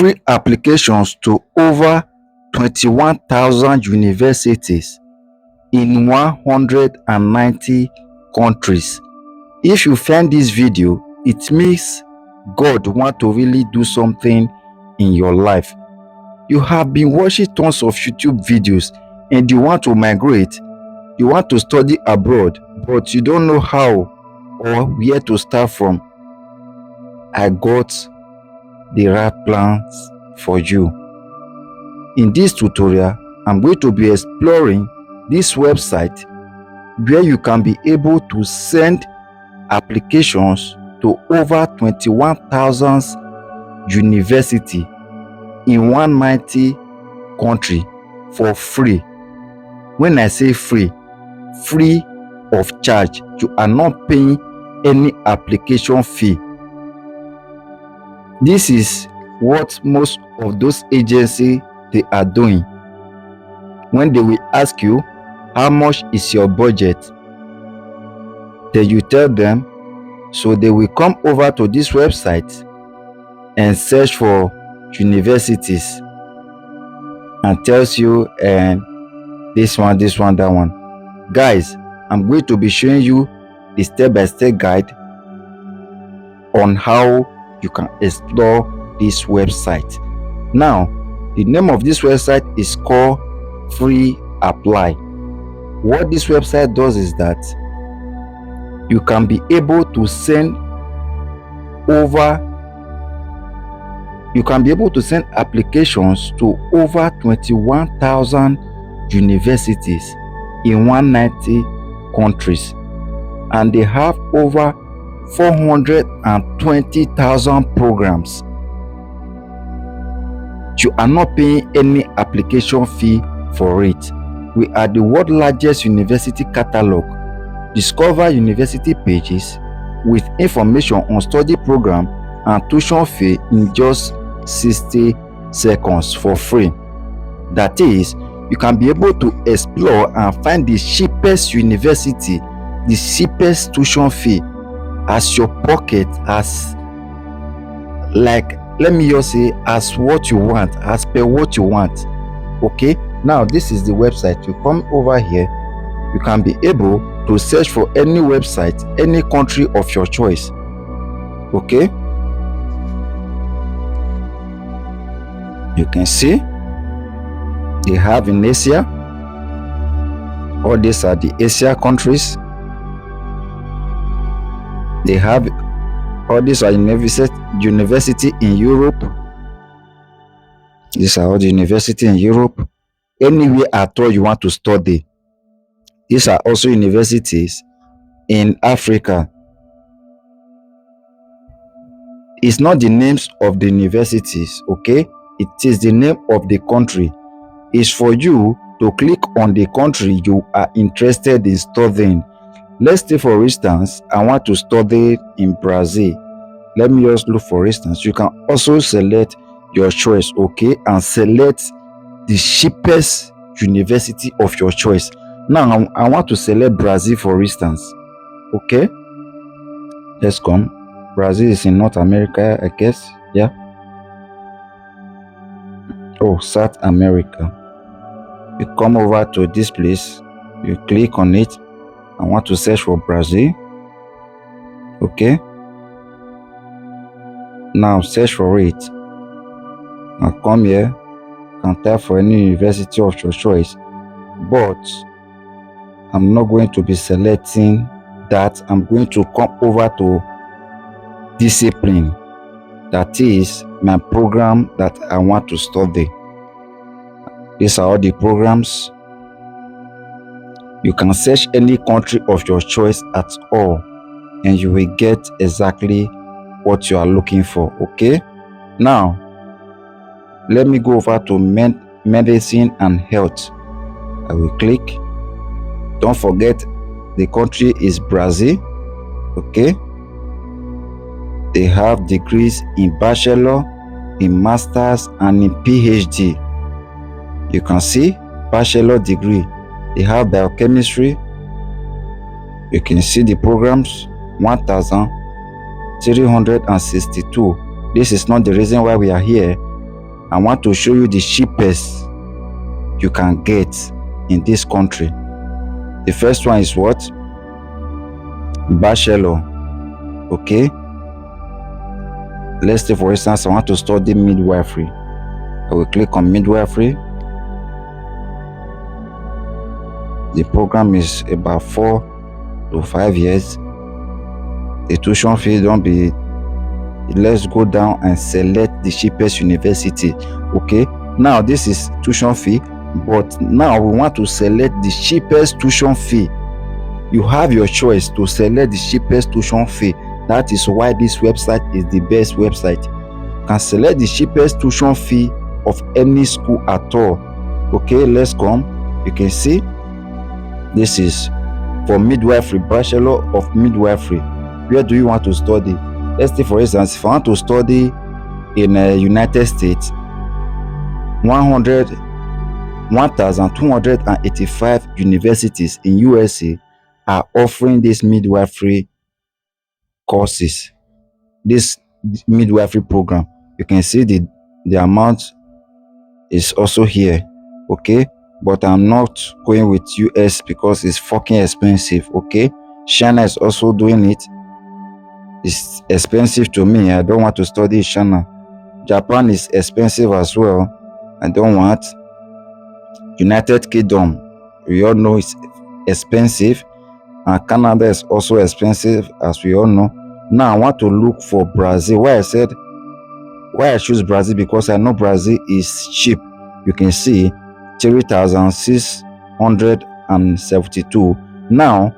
free applications to over 21,000 universities in 190 countries. If you find this video, it means God wants to really do something in your life. You have been watching tons of YouTube videos and you want to migrate, you want to study abroad, but you don't know how or where to start from. I got the right plans for you. In this tutorial, I'm going to be exploring this website where you can be able to send applications to over 21,000 university in 190 country for free. When I say free, free of charge. You are not paying any application fee. This is what most of those agencies they are doing. When they will ask you how much is your budget, then you tell them, so they will come over to this website and search for universities and tells you and this one, that one. Guys, I'm going to be showing you the step-by-step guide on how you can explore this website. Now, the name of this website is called Free Apply. What this website does is that you can be able to send applications to over 21,000 universities in 190 countries, and they have over 420,000 programs. You are not paying any application fee for it. We are the world's largest university catalog. Discover university pages with information on study program and tuition fee in just 60 seconds for free. That is, you can be able to explore and find the cheapest university, the cheapest tuition fee as your pocket, as like, let me just say, as what you want, as per what you want. Okay, now this is the website. You come over here, you can be able to search for any website, any country of your choice. Okay, you can see they have in Asia. All these are the Asia countries. They have all these are university in Europe. These are all the university in Europe. Anywhere at all you want to study. These are also universities in Africa. It's not the names of the universities, okay? It is the name of the country. It's for you to click on the country you are interested in studying. Let's say, for instance, I want to study in Brazil. Let me just look, for instance. You can also select your choice, okay, and select the cheapest university of your choice. Now, I want to select Brazil, for instance. Okay, let's come. Brazil is in North America, I guess. Yeah. Oh, South America. You come over to this place. You click on it. I want to search for Brazil. Okay. Now search for it. Now come here. Can type for any university of your choice. But I'm not going to be selecting that. I'm going to come over to discipline. That is my program that I want to study. These are all the programs. You can search any country of your choice at all, and you will get exactly what you are looking for. Okay, now let me go over to medicine and health. I will click. Don't forget the country is Brazil. Okay, they have degrees in bachelor, in masters, and in PhD. You can see bachelor degree. They have biochemistry. You can see the programs 1,362. This is not the reason why we are here. I want to show you the cheapest you can get in this country. The first one is what? Bachelor. Okay, let's say for instance I want to study midwifery. I will click on midwifery. The program is about 4 to 5 years. The tuition fee don't be. Let's go down and select the cheapest university. Okay, now this is tuition fee, but now we want to select the cheapest tuition fee. You have your choice to select the cheapest tuition fee. That is why this website is the best website. You can select the cheapest tuition fee of any school at all. Okay, let's come. You can see this is for midwifery, Bachelor of Midwifery. Where do you want to study? Let's say for instance, if I want to study in United States, 1,285 universities in USA are offering this midwifery courses, this midwifery program. You can see the amount is also here. Okay, but I'm not going with US because it's fucking expensive. Okay, China is also doing it. It's expensive to me. I don't want to study in China. Japan is expensive as well. I don't want. United Kingdom, we all know it's expensive, and Canada is also expensive, as we all know. Now I want to look for Brazil. Why I choose Brazil, because I know Brazil is cheap. You can see 3,672. Now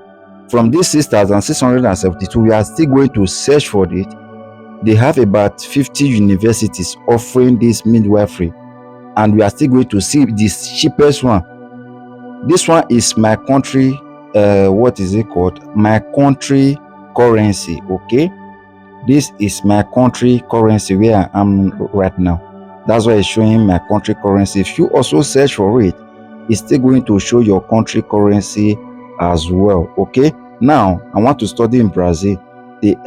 from this 6,672, we are still going to search for it. They have about 50 universities offering this midwifery, and we are still going to see this cheapest one. This one is my country, what is it called? My country currency. Okay, this is my country currency where I am right now. That's why it's showing my country currency. If you also search for it, it's still going to show your country currency as well. Okay, now I want to study in Brazil. The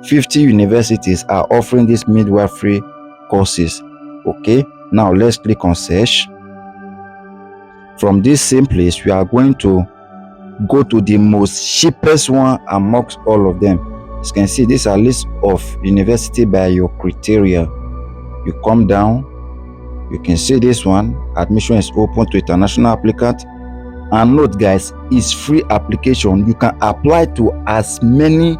50 universities are offering these midwifery courses. Okay, now let's click on search. From this same place, we are going to go to the most cheapest one amongst all of them. As you can see, these are list of university by your criteria. You come down, you can see this one. Admission is open to international applicant. And note guys, it's free application. You can apply to as many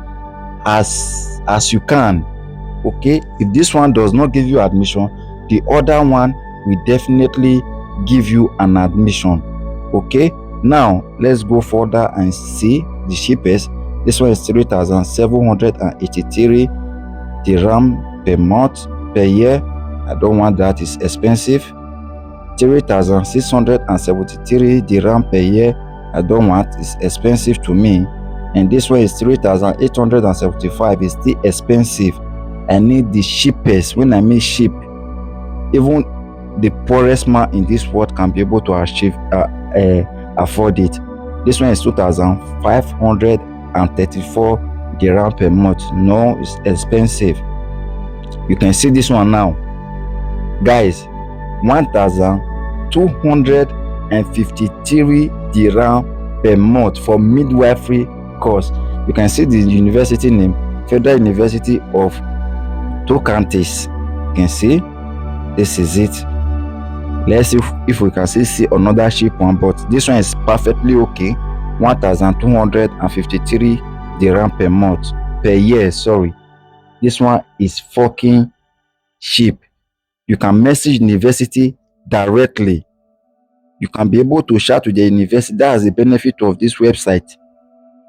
as you can. Okay, if this one does not give you admission, the other one will definitely give you an admission. Okay, now let's go further and see the cheapest. This one is 3,783 dirham per month per year. I don't want that, it's expensive. 3,673 dirham per year. I don't want, it's expensive to me. And this one is 3,875. It's still expensive. I need the cheapest. When I mean cheap, even the poorest man in this world can be able to afford it. This one is 2,534 dirham per month. No, it's expensive. You can see this one now, guys. 1,253 dirham per month for midwifery course. You can see the university name, Federal University of Tocantins. You can see this is it. Let's see if we can see another cheap one, but this one is perfectly okay. 1,253 dirham per month per year. Sorry, this one is fucking cheap. You can message university directly. You can be able to chat with the university. That's the benefit of this website.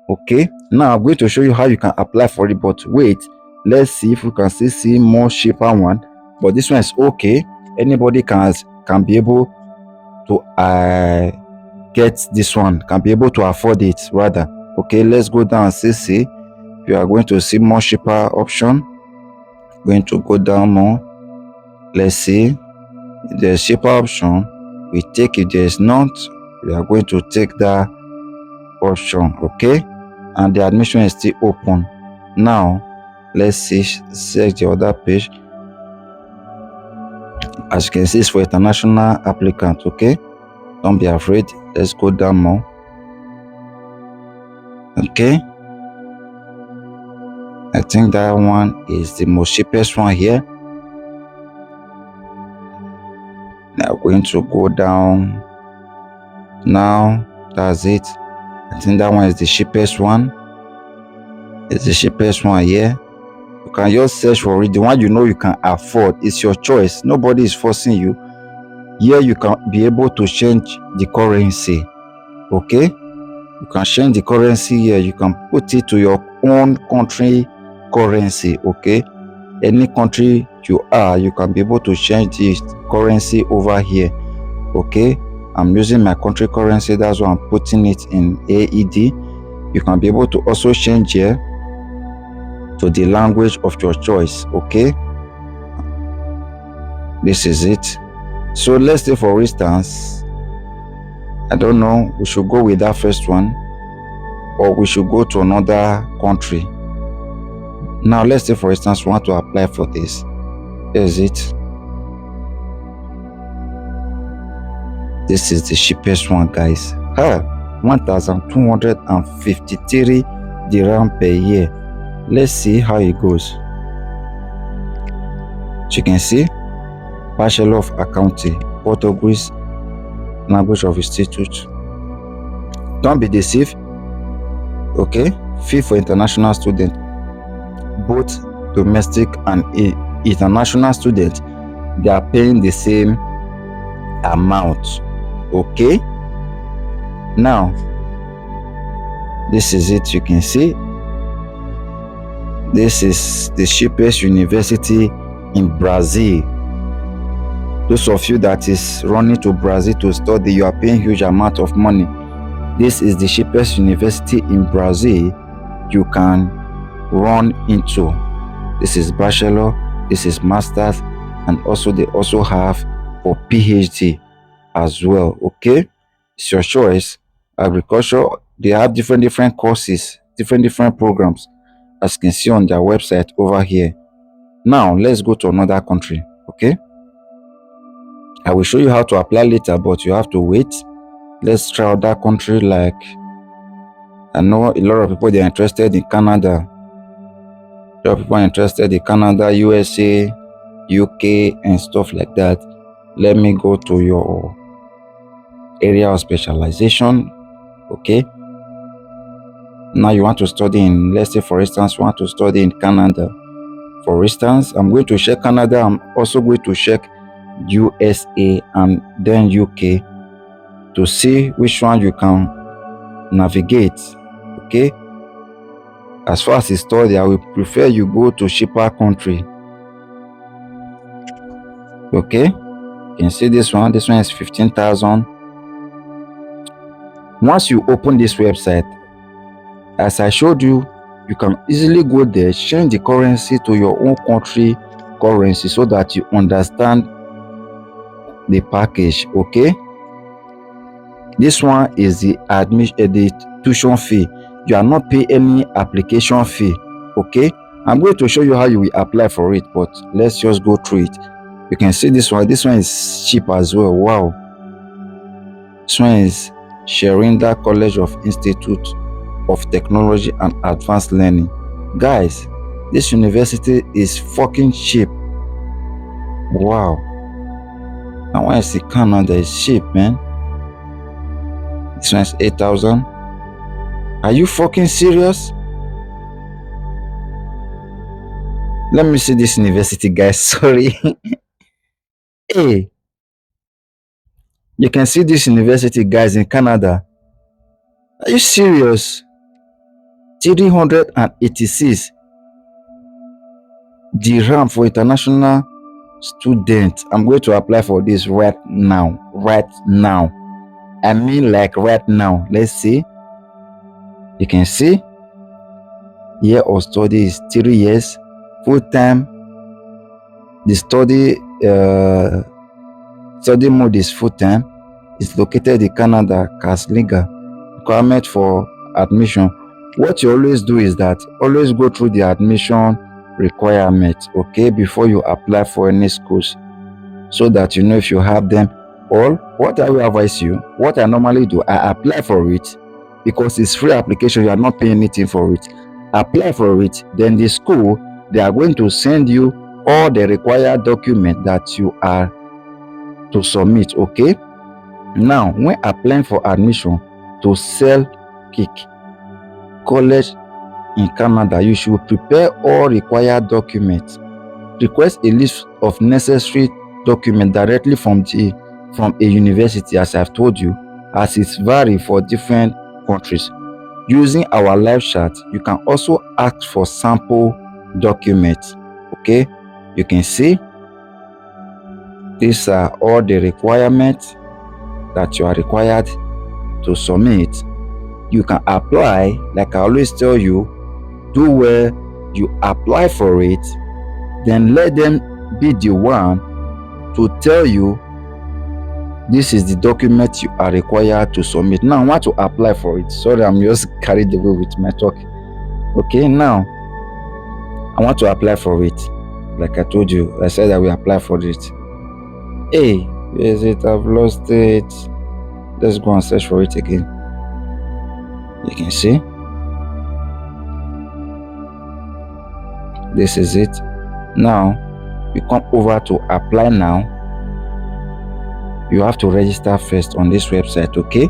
Okay, now I'm going to show you how you can apply for it, but wait, let's see if we can still see more cheaper one. But this one is okay. Anybody can be able to get this one, can be able to afford it rather. Okay, let's go down and see. We are going to see more cheaper option. Going to go down more. Let's see if there's cheaper option. We take it. There is not, we are going to take that option. Okay, and the admission is still open. Now let's see, search the other page. As you can see, it's for international applicant. Okay, don't be afraid. Let's go down more. Okay, I think that one is the most cheapest one here. Now we're going to go down. Now that's it. I think that one is the cheapest one. It's the cheapest one here. You can just search for it. The one you know you can afford. It's your choice. Nobody is forcing you. Here you can be able to change the currency. Okay, you can change the currency here. You can put it to your own country currency. Okay, any country you are, you can be able to change the currency over here. Okay, I'm using my country currency. That's why I'm putting it in AED. You can be able to also change here to the language of your choice. Okay, this is it. So let's say, for instance, I don't know, we should go with that first one, or we should go to another country. Now let's say, for instance, we want to apply for this. Here's it. This is the cheapest one, guys. 1,253 dirham per year. Let's see how it goes. You can see Bachelor of Accounting, Portuguese Language of Institute. Don't be deceived. Okay, fee for international student, both domestic and international students, they are paying the same amount. Okay, now this is it. You can see this is the cheapest university in Brazil. Those of you that is running to Brazil to study, you are paying huge amount of money. This is the cheapest university in Brazil you can run into. This is bachelor, this is masters, and also they also have for PhD as well. Okay, it's your choice. Agriculture, they have different courses, different programs, as you can see on their website over here. Now let's go to another country. Okay, I will show you how to apply later, but you have to wait. Let's try out that country. Like, I know a lot of people, they are interested in Canada. A lot of people are interested in Canada, USA, UK, and stuff like that. Let me go to your area of specialization. Okay, now you want to study in, let's say, for instance, you want to study in Canada. For instance, I'm going to check Canada. I'm also going to check USA and then UK to see which one you can navigate. Okay, as far as study, I will prefer you go to cheaper country. Okay, you can see this one is 15,000. Once you open this website, as I showed you, you can easily go there, change the currency to your own country currency so that you understand the package. Okay, this one is the tuition fee. You are not paying any application fee. Okay, I'm going to show you how you will apply for it, but let's just go through it. You can see this one is cheap as well. Wow, this one is Sherinda College of Institute of Technology and Advanced Learning. Guys, this university is fucking cheap. Wow, and when I see Canada, it's cheap, man. This one is 8,000. Are you fucking serious? Let me see this university, guys. Sorry. Hey, you can see this university, guys, in Canada. Are you serious? 386 dirham for international student. I'm going to apply for this right now. I mean, like right now. Let's see. You can see year of study is 3 years. Full time. The study mode is full time. It's located in Canada, Casliga. Requirement for admission. What you always do is that always go through the admission requirement, okay, before you apply for any schools. so that you know if you have them. Or what I will advise you, what I normally do, I apply for it because it's free application, you are not paying anything for it. Apply for it, then the school, they are going to send you all the required document that you are to submit. Okay, now when applying for admission to Selkirk College in Canada, you should prepare all required documents. Request a list of necessary documents directly from a university, as I've told you, as it varies for different countries. Using our live chat, you can also ask for sample documents. Okay, you can see these are all the requirements that you are required to submit. You can apply, like I always tell you, do well, you apply for it, then let them be the one to tell you this is the document you are required to submit. Now I want to apply for it. Sorry, I'm just carried away with my talk. Okay, now I want to apply for it. Like I told you, I said I will apply for it. Hey, where is it? I've lost it. Let's go and search for it again. You can see this is it. Now you come over to apply now. You have to register first on this website. Okay,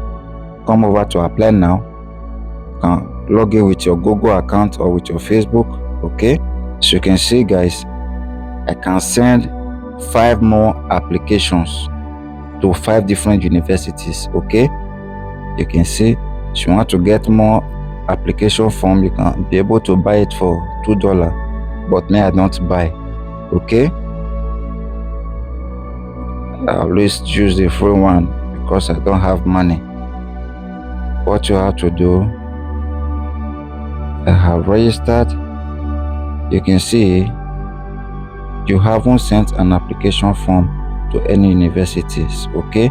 come over to apply now. You can log in with your Google account or with your Facebook. Okay, so you can see, guys, I can send 5 more applications to 5 different universities. Okay, you can see, if you want to get more application form, you can be able to buy it for $2, but me, I don't buy. Okay, I always choose the free one because I don't have money. What you have to do, I have registered. You can see you haven't sent an application form to any universities. Okay,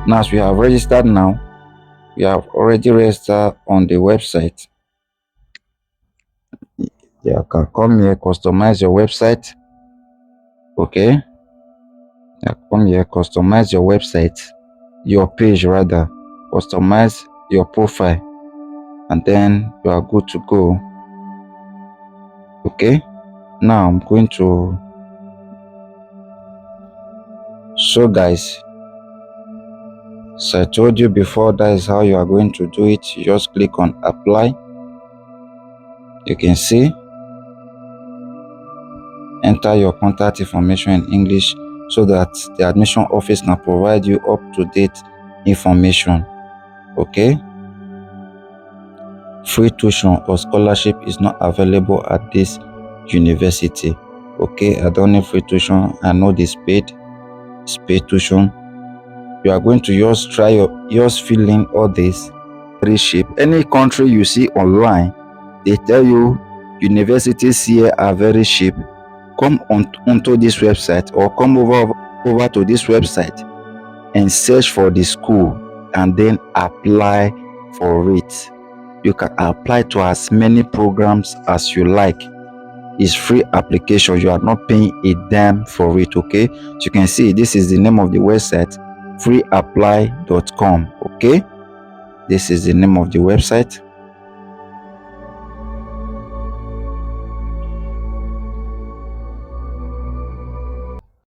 now as we have registered now, we have already registered on the website. You can come here, customize your website. Okay, come here, customize your website, your page rather, customize your profile, and then you are good to go. Okay, now I'm going to so guys, so I told you before, that is how you are going to do it. You just click on apply. You can see, enter your contact information in English so that the admission office can provide you up-to-date information. Okay, free tuition or scholarship is not available at this university. Okay, I don't need free tuition. I know this paid tuition. You are going to just try just fill in all this. Very cheap. Any country you see online, they tell you universities here are very cheap. Come onto this website, or come over to this website and search for the school and then apply for it. You can apply to as many programs as you like. It's free application. You are not paying a dime for it. Okay, so you can see this is the name of the website, freeapply.com. okay, this is the name of the website.